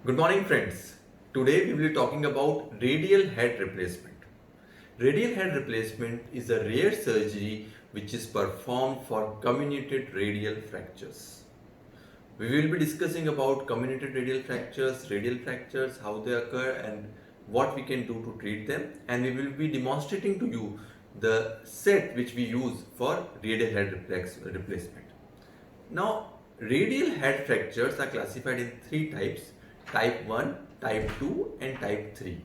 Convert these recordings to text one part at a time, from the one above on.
Good morning, friends. Today we will be talking about radial head replacement. Radial head replacement is a rare surgery which is performed for comminuted radial fractures. We will be discussing about comminuted radial fractures, how they occur and what we can do to treat them, and we will be demonstrating to you the set which we use for radial head replacement. Now, radial head fractures are classified in three types: type 1, type 2, and type 3.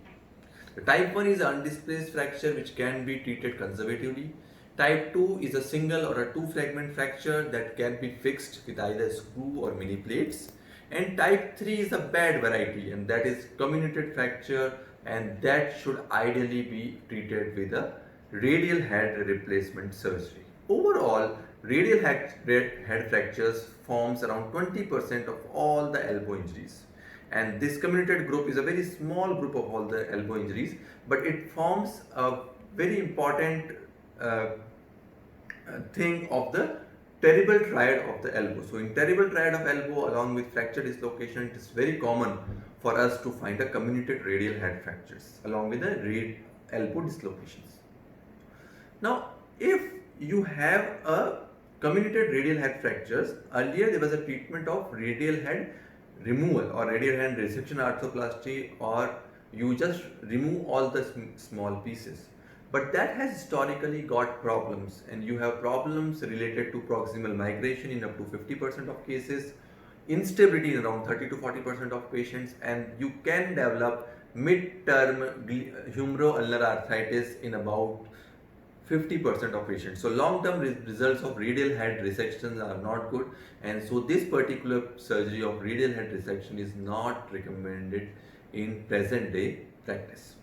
The type 1 is undisplaced fracture which can be treated conservatively. Type 2 is a single or a two fragment fracture that can be fixed with either screw or mini plates. And type 3 is a bad variety, and that is comminuted fracture, and that should ideally be treated with a radial head replacement surgery. Overall, radial head fractures forms around 20% of all the elbow injuries, and this comminuted group is a very small group of all the elbow injuries, but it forms a very important thing of the terrible triad of the elbow. So in terrible triad of elbow along with fracture dislocation, it is very common for us to find a comminuted radial head fractures along with the elbow dislocations. Now, if you have a comminuted radial head fractures, earlier there was a treatment of radial head removal or radial head resection arthroplasty, or you just remove all the small pieces. But that has historically got problems, and you have problems related to proximal migration in up to 50% of cases, instability in around 30 to 40% of patients, and you can develop midterm humeroulnar arthritis in about 50% of patients. So long-term results of radial head resections are not good, and so this particular surgery of radial head resection is not recommended in present day practice.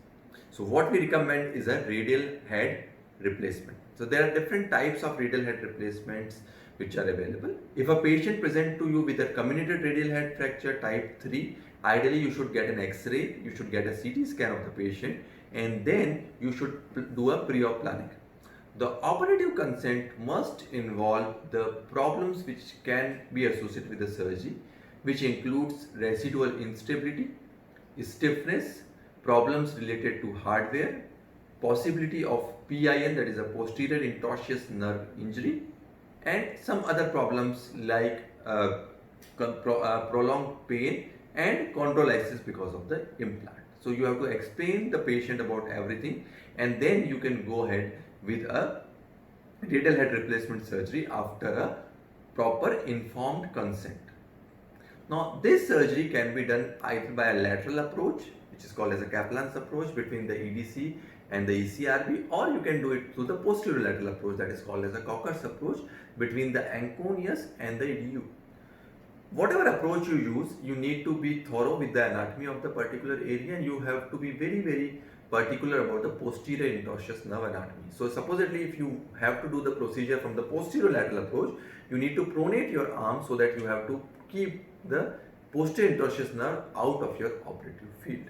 So what we recommend is a radial head replacement. So there are different types of radial head replacements which are available. If a patient present to you with a comminuted radial head fracture type 3, ideally you should get an X-ray, you should get a CT scan of the patient, and then you should do a pre-op planning. The operative consent must involve the problems which can be associated with the surgery, which includes residual instability, stiffness, problems related to hardware, possibility of PIN, that is a posterior interosseous nerve injury, and some other problems like prolonged pain and chondrolysis because of the implant. So you have to explain the patient about everything, and then you can go ahead with a radial head replacement surgery after a proper informed consent. Now, this surgery can be done either by a lateral approach, which is called as a Kaplan's approach between the EDC and the ECRB, or you can do it through the posterior lateral approach, that is called as a Cocker's approach between the anconius and the EDU. Whatever approach you use, you need to be thorough with the anatomy of the particular area, and you have to be very particular about the posterior interosseous nerve anatomy. So supposedly if you have to do the procedure from the posterior lateral approach, you need to pronate your arm so that you have to keep the posterior interosseous nerve out of your operative field.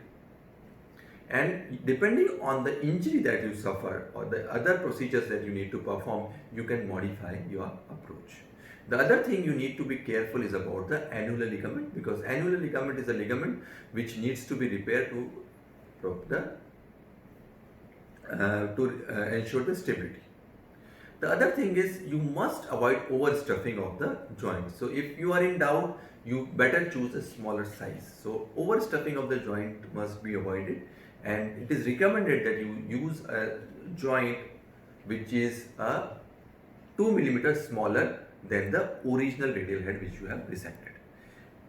And depending on the injury that you suffer or the other procedures that you need to perform, you can modify your approach. The other thing you need to be careful is about the annular ligament, because annular ligament is a ligament which needs to be repaired to ensure the stability. The other thing is you must avoid overstuffing of the joint. So if you are in doubt, you better choose a smaller size. So overstuffing of the joint must be avoided, and it is recommended that you use a joint which is a 2 millimeters smaller than the original radial head which you have resected.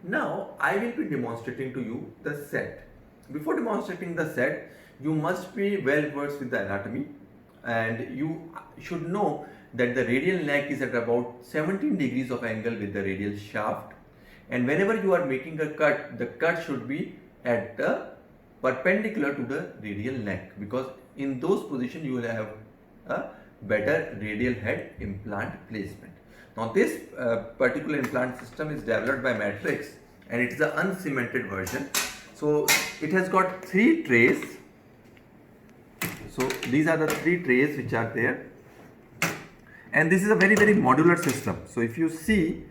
Now I will be demonstrating to you the set. Before demonstrating the set, you must be well versed with the anatomy, and you should know that the radial neck is at about 17 degrees of angle with the radial shaft, and whenever you are making a cut, the cut should be at the perpendicular to the radial neck, because in those positions you will have a better radial head implant placement. Now this particular implant system is developed by Matrix, and it is an uncemented version. So it has got 3 trays. So these are the 3 trays which are there, and this is a very modular system. So if you see,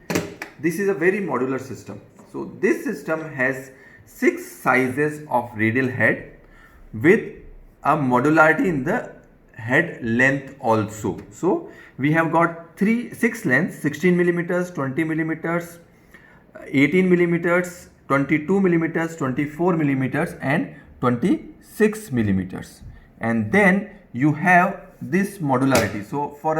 this is a very modular system. So this system has 6 sizes of radial head with a modularity in the head length also. So we have got 6 lengths: 16 millimeters, 20 millimeters, 18 millimeters, 22 millimeters, 24 millimeters and 26 millimeters. And then you have this modularity. So for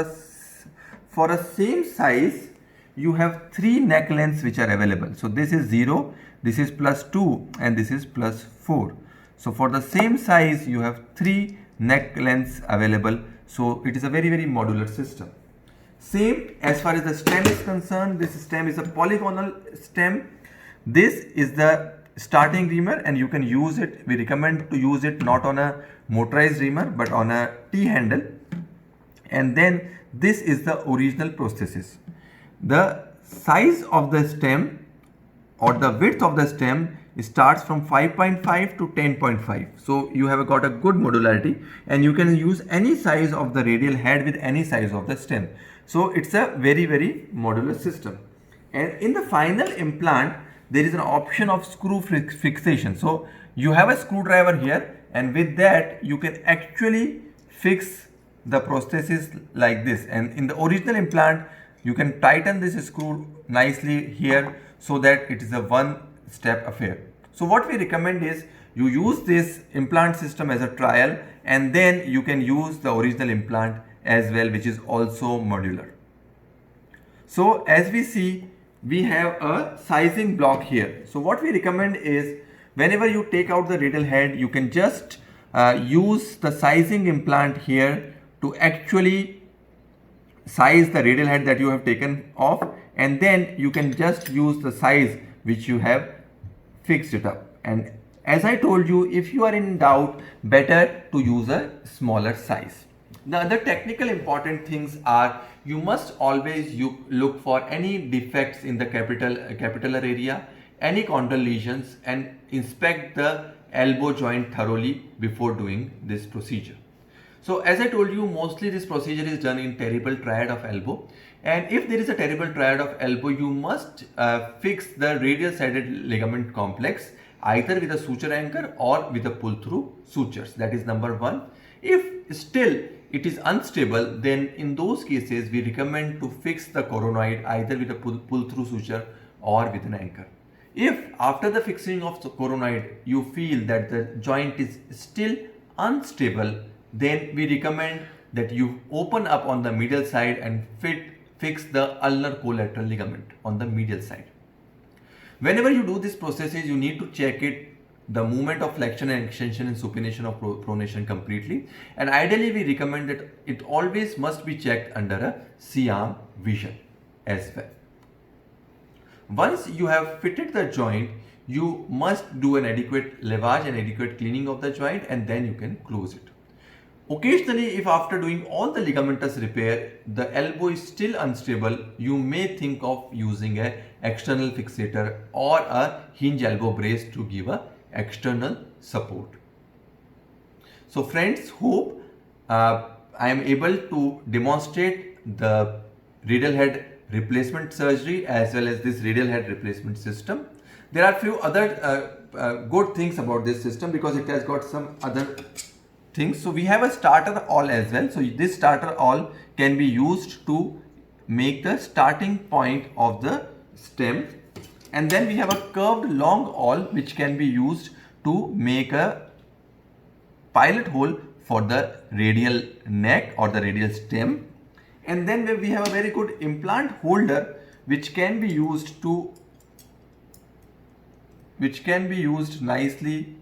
a same size you have 3 neck lengths which are available. So this is 0, this is +2 and this is +4. So for the same size you have 3 neck lengths available. So it is a very modular system. Same as far as the stem is concerned. This stem is a polygonal stem. This is the starting reamer and you can use it. We recommend to use it not on a motorized reamer but on a T-handle. And then this is the original prosthesis. The size of the stem or the width of the stem starts from 5.5 to 10.5. So you have got a good modularity and you can use any size of the radial head with any size of the stem. So it's a very modular system. And in the final implant there is an option of screw fixation. So you have a screwdriver here and with that you can actually fix the prosthesis like this. And in the original implant you can tighten this screw nicely here so that it is a one-step affair. So what we recommend is you use this implant system as a trial and then you can use the original implant as well, which is also modular. So as we see, we have a sizing block here. So what we recommend is whenever you take out the radial head, you can just use the sizing implant here to actually size the radial head that you have taken off, and then you can just use the size which you have fixed it up. And as I told you, if you are in doubt, better to use a smaller size. The other technical important things are you must always look for any defects in the capitular area, any chondral lesions, and inspect the elbow joint thoroughly before doing this procedure. So as I told you, mostly this procedure is done in terrible triad of elbow, and if there is a terrible triad of elbow, you must fix the radial sided ligament complex either with a suture anchor or with a pull through sutures. That is number one. If still it is unstable, then in those cases we recommend to fix the coronoid either with a pull through suture or with an anchor. If after the fixing of the coronoid you feel that the joint is still unstable, then we recommend that you open up on the medial side and fix the ulnar collateral ligament on the medial side. Whenever you do this processes, you need to check it, the movement of flexion and extension and supination of pronation completely, and ideally we recommend that it always must be checked under a C-arm vision as well. Once you have fitted the joint, you must do an adequate lavage and adequate cleaning of the joint, and then you can close it. Occasionally, if after doing all the ligamentous repair, the elbow is still unstable, you may think of using an external fixator or a hinge elbow brace to give a external support. So friends, hope I am able to demonstrate the radial head replacement surgery as well as this radial head replacement system. There are few other good things about this system because it has got some other things. So we have a starter awl as well. So this starter awl can be used to make the starting point of the stem, and then we have a curved long awl which can be used to make a pilot hole for the radial neck or the radial stem, and then we have a very good implant holder which can be used nicely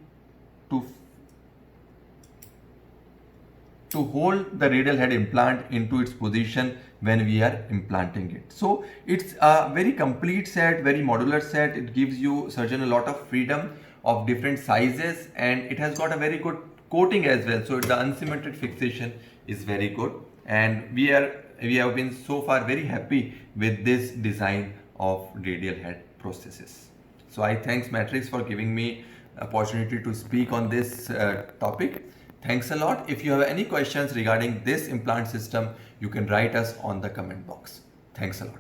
to hold the radial head implant into its position when we are implanting it. So it's a very complete set, very modular set. It gives you surgeon a lot of freedom of different sizes, and it has got a very good coating as well. So the uncemented fixation is very good, and we have been so far very happy with this design of radial head prosthesis. So I thanks Matrix for giving me opportunity to speak on this topic. Thanks a lot. If you have any questions regarding this implant system, you can write us on the comment box. Thanks a lot.